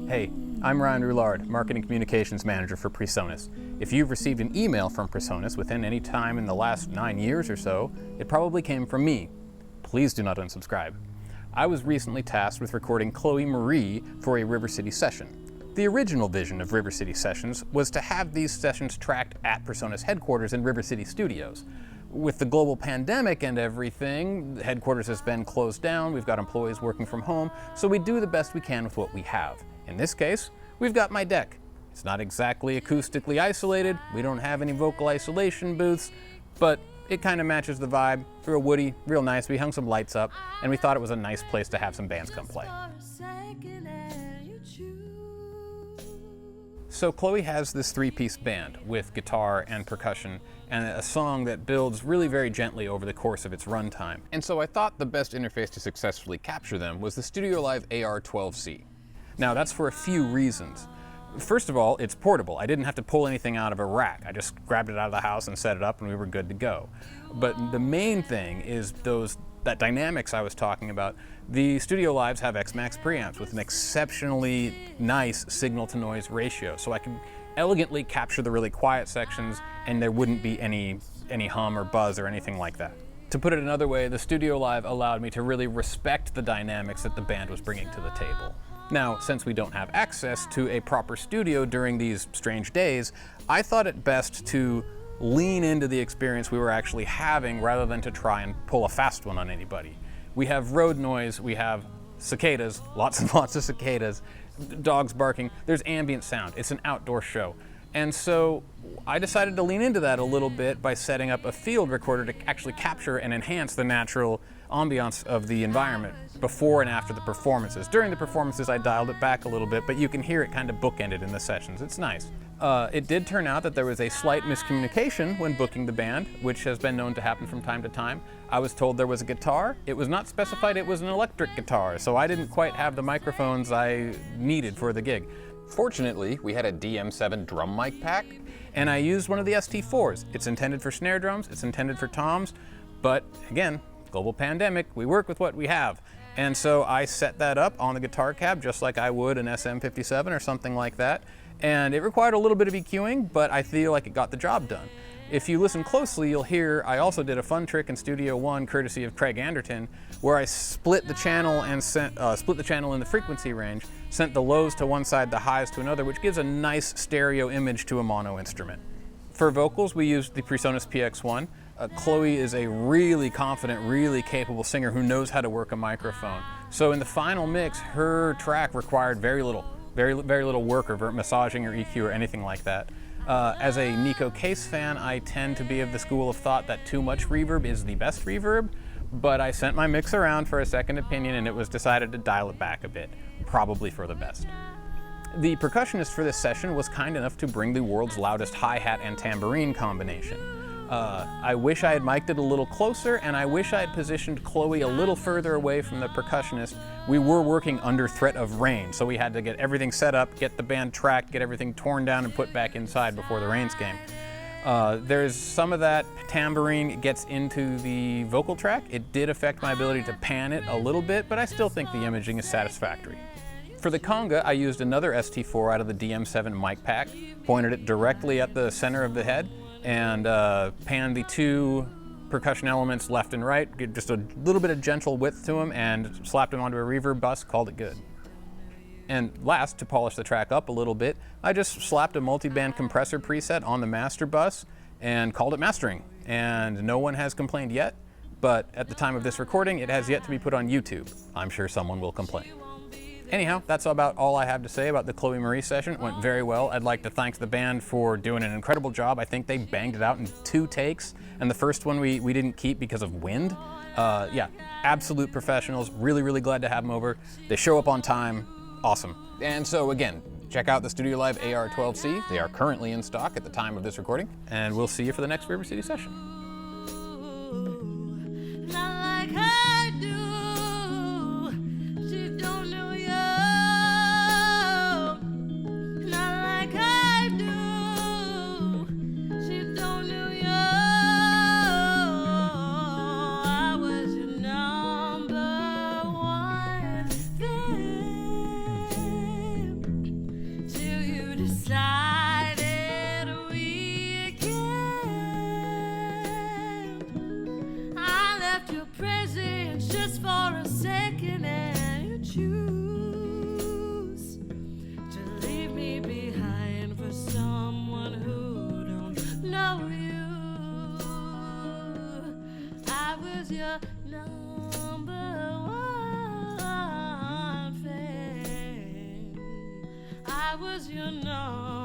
Hey, I'm Ryan Roullard, Marketing Communications Manager for PreSonus. If you've received an email from PreSonus within any time in the last 9 years or so, it probably came from me. Please do not unsubscribe. I was recently tasked with recording Chloé Marie for a River City session. The original vision of River City sessions was to have these sessions tracked at PreSonus headquarters in River City Studios. With the global pandemic and everything, the headquarters has been closed down, we've got employees working from home, so we do the best we can with what we have. In this case, we've got my deck. It's not exactly acoustically isolated, we don't have any vocal isolation booths, but it kind of matches the vibe. Real woody, real nice. We hung some lights up, and we thought it was a nice place to have some bands come play. So Chloé has this three-piece band with guitar and percussion and a song that builds really very gently over the course of its runtime. And so I thought the best interface to successfully capture them was the StudioLive AR12c. Now that's for a few reasons. First of all, it's portable. I didn't have to pull anything out of a rack. I just grabbed it out of the house and set it up and we were good to go. But the main thing is that dynamics I was talking about. The StudioLives have X-Max preamps with an exceptionally nice signal-to-noise ratio, so I can elegantly capture the really quiet sections and there wouldn't be any hum or buzz or anything like that. To put it another way, the StudioLive allowed me to really respect the dynamics that the band was bringing to the table. Now, since we don't have access to a proper studio during these strange days, I thought it best to lean into the experience we were actually having rather than to try and pull a fast one on anybody. We have road noise, we have cicadas, lots and lots of cicadas, dogs barking, there's ambient sound, it's an outdoor show. And so I decided to lean into that a little bit by setting up a field recorder to actually capture and enhance the natural ambiance of the environment before and after the performances. During the performances I dialed it back a little bit, but you can hear it kind of bookended in the sessions. It's nice. It did turn out that there was a slight miscommunication when booking the band, which has been known to happen from time to time. I was told there was a guitar. It was not specified it was an electric guitar, so I didn't quite have the microphones I needed for the gig. Fortunately, we had a DM7 drum mic pack, and I used one of the ST4s. It's intended for snare drums, it's intended for toms, but again, global pandemic, we work with what we have. And so I set that up on the guitar cab just like I would an SM57 or something like that. And it required a little bit of EQing, but I feel like it got the job done. If you listen closely, you'll hear I also did a fun trick in Studio One, courtesy of Craig Anderton, where I split the channel and split the channel in the frequency range, sent the lows to one side, the highs to another, which gives a nice stereo image to a mono instrument. For vocals, we used the PreSonus PX1. Chloé is a really confident, really capable singer who knows how to work a microphone. So in the final mix, her track required very little work or massaging or EQ or anything like that. As a Nico Case fan, I tend to be of the school of thought that too much reverb is the best reverb, but I sent my mix around for a second opinion and it was decided to dial it back a bit, probably for the best. The percussionist for this session was kind enough to bring the world's loudest hi-hat and tambourine combination. I wish I had mic'd it a little closer, and I wish I had positioned Chloé a little further away from the percussionist. We were working under threat of rain, so we had to get everything set up, get the band tracked, get everything torn down and put back inside before the rains came. There's some of that tambourine gets into the vocal track. It did affect my ability to pan it a little bit, but I still think the imaging is satisfactory. For the conga, I used another ST4 out of the DM7 mic pack, pointed it directly at the center of the head, and panned the two percussion elements left and right, get just a little bit of gentle width to them, and slapped them onto a reverb bus, called it good. And last, to polish the track up a little bit, I just slapped a multi-band compressor preset on the master bus and called it mastering. And no one has complained yet, but at the time of this recording, it has yet to be put on YouTube. I'm sure someone will complain. Anyhow, that's about all I have to say about the Chloé Marie session. It went very well. I'd like to thank the band for doing an incredible job. I think they banged it out in 2 takes, and the first one we didn't keep because of wind. Yeah, absolute professionals. Really, really glad to have them over. They show up on time. Awesome. And so again, check out the StudioLive AR12c. They are currently in stock at the time of this recording, and we'll see you for the next River City session. number one fan. I was your number